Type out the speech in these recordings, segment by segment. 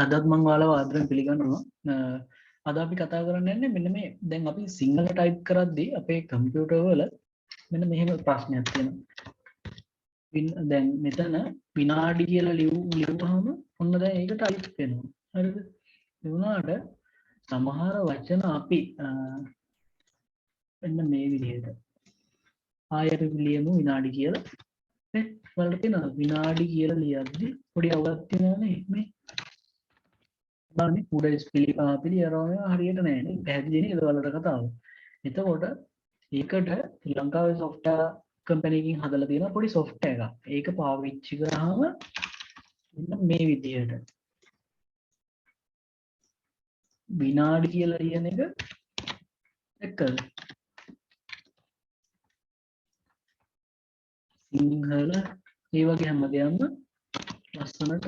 අදත් මං ඔයාලව ආදරෙන් පිළිගන්නවා. අද අපි කතා කරන්න යන්නේ මෙන්න මේ දැන් අපි සිංහල ටයිප් කරද්දී අපේ කම්පියුටර් වල මෙන්න මෙහෙම ප්‍රශ්නයක් තියෙනවා. දැන් මෙතන විනාඩි කියලා ලියුවාම ඔන්න දැන් ඒක ටයිප් වෙනවා. හරිද? ඒ වුණාට සමහර වචන අපි මෙන්න මේ විදිහට ආයෙත් ලියමු විනාඩි කියලා. නේ? වලට තියෙනවා විනාඩි කියලා ලියද්දී පොඩි අවුලක් තියෙනවානේ මේ බලන්න උඩ පිළි අරවම හරියට නැහැ නේ පැහැදිලි නේද වලට කතාව. එතකොට ඒකට ශ්‍රී ලංකාවේ software company එකකින් හදලා තියෙන පොඩි software එකක්. ඒක පාවිච්චි කරාම මෙන්න මේ විදිහට විනාඩි කියලා ලියන එක එක්කද සිංහල ඒ වගේ හැමදේම ලස්සනට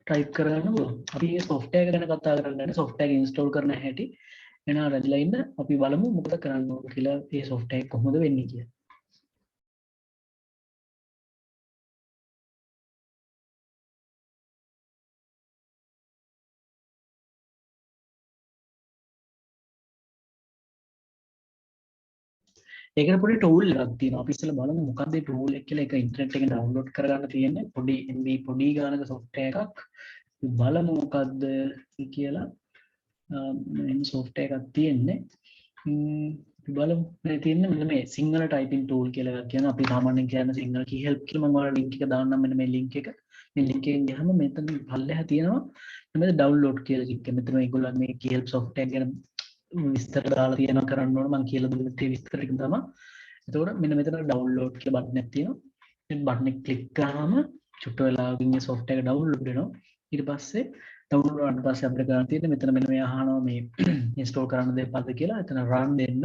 ටයිප් කරගන්න පුළුවන්. අපි මේ software එක ගැන කතා කරන්නේ software එක install කරන හැටි එන රැඳිලා ඉන්න අපි බලමු මොකද කරන්න ඕන කියලා මේ software එක කොහොමද වෙන්නේ කියලා. ඒකට පොඩි tool එකක් තියෙනවා. අපි ඉස්සෙල්ලා බලමු මොකක්ද මේ tool එක කියලා. ඒක ඉන්ටර්නෙට් එකෙන් download කරගන්න තියෙන්නේ. පොඩි MB පොඩි ගානක software එකක්. බලමු මොකක්ද කියලා. මේ software එකක් තියෙන්නේ. බලමු මේ තියෙන්නේ මෙන්න මේ සිංහල typing tool කියලා එකක් කියන අපි සාමාන්‍යයෙන් කියන්නේ Sinhala Key Helper කියලා. මම ඔයාලට link එක දාන්නම් මෙන්න මේ link එක. මේ link එකෙන් ගියාම මෙතන පල්ලෙහා තියෙනවා මෙතන download කියලා ලින්ක් එක. මෙතන මේගොල්ලන් මේ Key Help software ගැන විස්තර දාලා තියෙනවා කරන්න ඕන මම කියලා දුන්නත් ඒ විස්තර ටික තමයි. එතකොට මෙන්න මෙතන download කියලා බටන් එකක් තියෙනවා. මේ බටන් එක ක්ලික් කරාම චුට්ට වෙලාවකින් මේ software එක download වෙනවා. ඊට පස්සේ download වුණාට පස්සේ අපිට ගන්න තියෙන්නේ මෙතන මෙන්න මේ අහනවා මේ install කරන්න දෙපද කියලා. එතන run දෙන්න.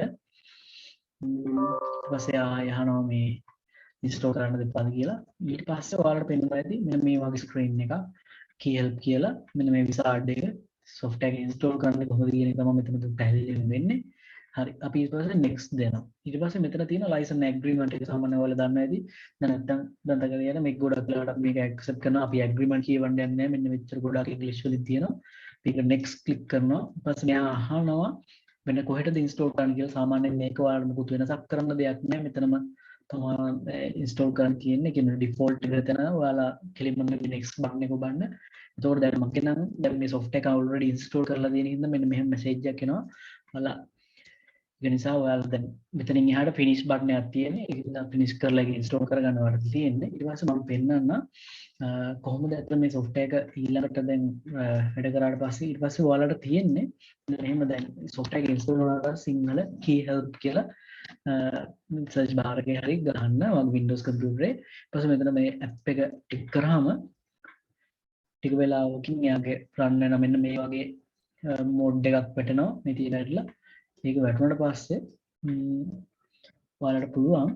ඊට පස්සේ ආය අහනවා මේ install කරන්න දෙපද කියලා. ඊට පස්සේ ඔයාලට පෙන්නනවා ඇති මෙන්න මේ වගේ screen එකක් key help කියලා. මෙන්න මේ wizard එක software එක install කරන්න කොහොමද කියන එක තමයි මෙතන පැහැදිලි වෙන්නේ. හරි අපි ඊට පස්සේ next දෙනවා. ඊට පස්සේ මෙතන තියෙන license agreement එක සාමාන්‍යයෙන් ඔයාලා දන්නවා ඇති. දැන් නැත්තම් දැන් තකගෙන මේක ගොඩක් වෙලාවට මේක accept කරනවා. අපි agreement කියවන්න යන්නේ නැහැ. මෙන්න මෙච්චර ගොඩක් english වලින් තියෙනවා. මේක next click කරනවා. ඊට පස්සේ මෙයා අහනවා වෙන කොහෙටද install කරන්න කියලා. සාමාන්‍යයෙන් මේක ඔයාලට මුකුත් වෙනසක් කරන්න දෙයක් නැහැ. මෙතනම තමයි install කරන්න තියෙන්නේ. කියන්නේ default එක තැන ඔයාලා කෙලින්ම next button එක ඔබන්න. එතකොට දැන් මම කියනවා දැන් මේ software එක already install කරලා තියෙන හින්දා මෙන්න මෙහෙම message එකක් එනවා. ඔයාලා ඒ නිසා ඔයාලා දැන් මෙතනින් එහාට finish button එකක් තියෙන්නේ. ඒක නිසා finish කරලා ඒක install කරගන්න ඔයාලට තියෙන්නේ. ඊට පස්සේ මම පෙන්නන්න කොහොමද අතන මේ software එක ඊළඟට දැන් වැඩ කරාට පස්සේ ඊට පස්සේ ඔයාලට තියෙන්නේ මෙහෙම දැන් software එක install වුණාට Sinhala Key Help කියලා search bar එකේ හරි ගහන්න මම Windows computer එකේ. ඊට පස්සේ මෙතන මේ app එක ටික් කරාම ටික වෙලාවකින් එයාගේ run වෙන මෙන්න මේ වගේ mode එකක් වැටෙනවා මේ තියෙනట్లా. ඒක වැටුණාට පස්සේ ඔයාලට පුළුවන්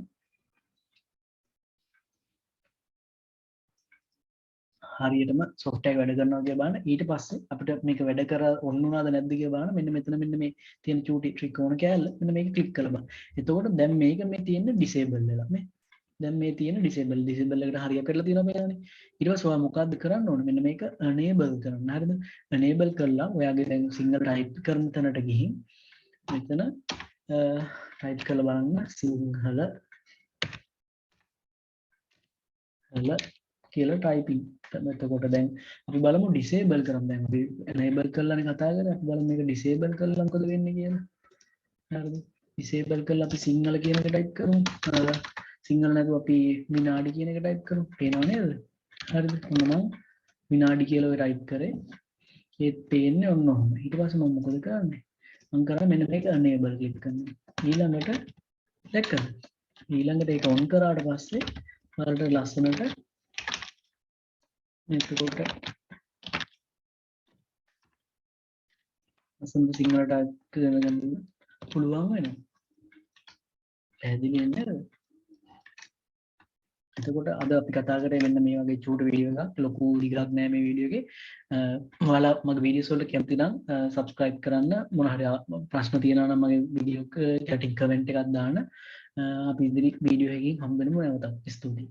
හරියටම software එක වැඩ කරනවා කියලා බලන්න. ඊට පස්සේ අපිට මේක වැඩ කර ඔන්න වුණාද නැද්ද කියලා බලන්න. මෙන්න මෙතන මෙන්න මේ තියෙන චූටි ත්‍රිකෝණ කෑල්ල මෙන්න මේක ක්ලික් කරලා බලන්න. එතකොට දැන් මේක මේ තියෙන්නේ disable වෙලා මේ. දැන් මේ තියෙන disable එකට හරියක් කරලා තියෙනවා මේකනේ. ඊට පස්සේ ඔයා මොකද්ද කරන්න ඕනේ? මෙන්න මේක enable කරන්න. හරිද? enable කරලා ඔයාගේ දැන් සිංහල type කරන තැනට ගිහින් මෙතන type කරලා බලන්න සිංහල කියලා typing. එතකොට දැන් අපි බලමු disable කරමු. දැන් අපි enable කරලානේ කතා කරන්නේ. අපි බලමු මේක disable කරලා මොකද වෙන්නේ කියලා. හරිද? disable කරලා අපි සිංහල කියන එක type කරමු. සිංහල නැතුව අපි විනාඩි කියන එක type කරමු. පේනව නේද? හරිද? ඔන්න මම විනාඩි කියලා ඔය type කරේ. ඒත් පේන්නේ ඔන්න ඔහොම. ඊට පස්සේ මම මොකද කරන්නේ? මම කරා මෙන්න මේක enable click කරනවා. ඊළඟට දැක්කද? ඊළඟට ඒක on කරාට පස්සේ ඔයාලට ලස්සනට එතකොට අසන්න සිංහල type කරගන්න පුළුවන් වෙනවා. පැහැදිලි නේද? එතකොට අද අපි කතා කරේ මෙන්න මේ වගේ චූටි වීඩියෝ එකක්. ලොකු දිගක් නෑ මේ වීඩියෝ එකේ. ඔයාලා මගේ වීඩියෝස් වලට කැමති නම් subscribe කරන්න. මොන හරි ප්‍රශ්න තියෙනවා නම් මගේ වීඩියෝ එක යටින් comment එකක් දාන්න. අපි ඉදිරි වීඩියෝ එකකින් හම්බ වෙනමු නැවතත්. ස්තුතියි.